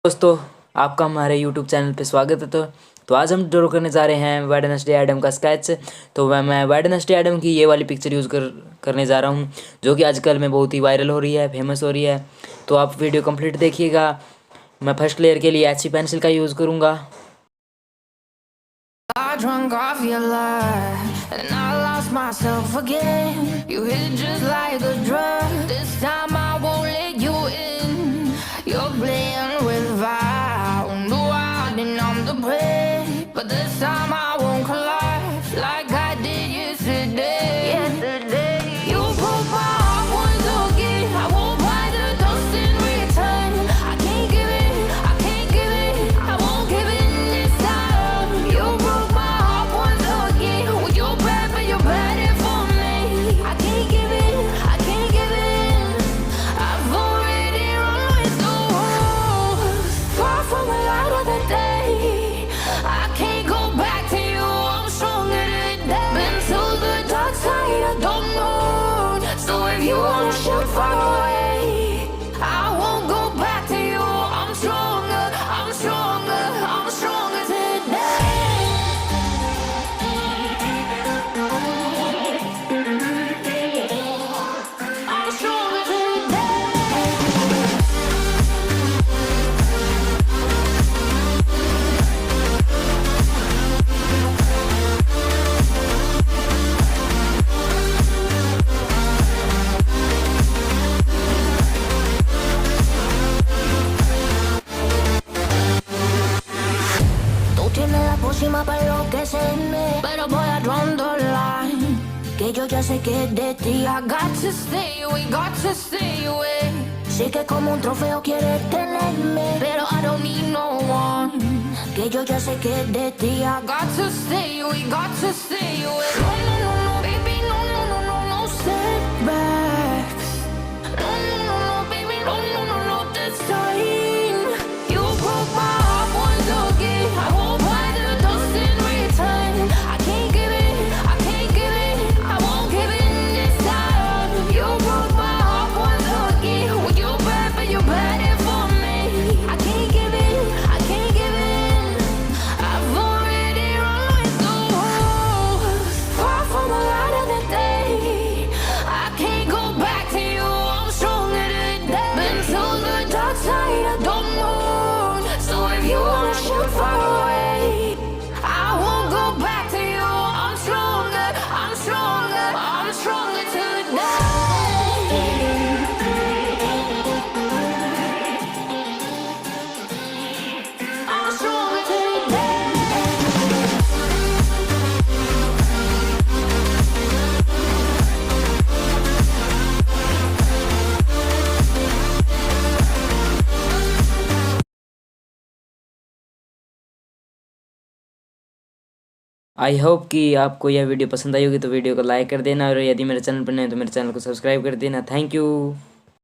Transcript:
दोस्तों, आपका हमारे यूट्यूब चैनल पे स्वागत है। तो आज हम ड्रॉ करने जा रहे हैं वेडनेसडे एडम का स्केच। तो मैं वेडनेसडे एडम की ये वाली पिक्चर यूज़ करने जा रहा हूँ, जो कि आजकल में बहुत ही वायरल हो रही है, फेमस हो रही है। तो आप वीडियो कंप्लीट देखिएगा। मैं फर्स्ट लेयर के लिए एचसी पेंसिल का यूज़ करूँगा। Drunk off your lies, and I lost myself again. You hit just like a drug. This time I won't let you in. You're playing with fire. No, I didn't on the break, but this time I won't collapse like I did yesterday. You broke my heart once again. I won't buy the dust in return. I can't give it. I can't give it. I won't give in this time. You broke my heart once again. Well, you're bad, but you're bad it for me. I can't give it. I can't give it. I've already run with the wolves. Far from the light of the day. I can't go back to you. I'm stronger today. Been to the dark side. I don't know. So if you wanna shoot far away, I won't go back to you. I'm stronger. I'm stronger. I'm stronger today. I'm stronger today. Tú tienes la pócima para enloquecerme, pero voy a draw the line. Que yo ya sé que es de ti. I got to stay away, got to stay away. Sí que como un trofeo quieres tenerme, pero I don't need no one. Que yo ya sé que es de ti. I got to stay away, got to stay away. No, no, no, no, baby, no, no, no, no, no setbacks. No, no, no, no, baby, no, no, no, no, this time. You broke my heart once again. I won't buy the dust in return. I can't give it. I can't give it. I won't give in this time. You broke my heart once again. Well, you're bad, but you're bad it for me. I can't give it. I can't give in. I've already run with the wolves. Far from the light of the day. I can't go back to you. I'm stronger today. Been to the dark side. I don't know. So if you wanna shoot far away, I won't go back to you. I'm stronger. I'm stronger. I'm stronger today. I'm stronger today. I hope कि आपको यह video पसंद आई होगी। तो video को like कर देना, और यदि मेरे चैनल पर नए हैं तो मेरे चैनल को सब्सक्राइब कर देना। Thank you.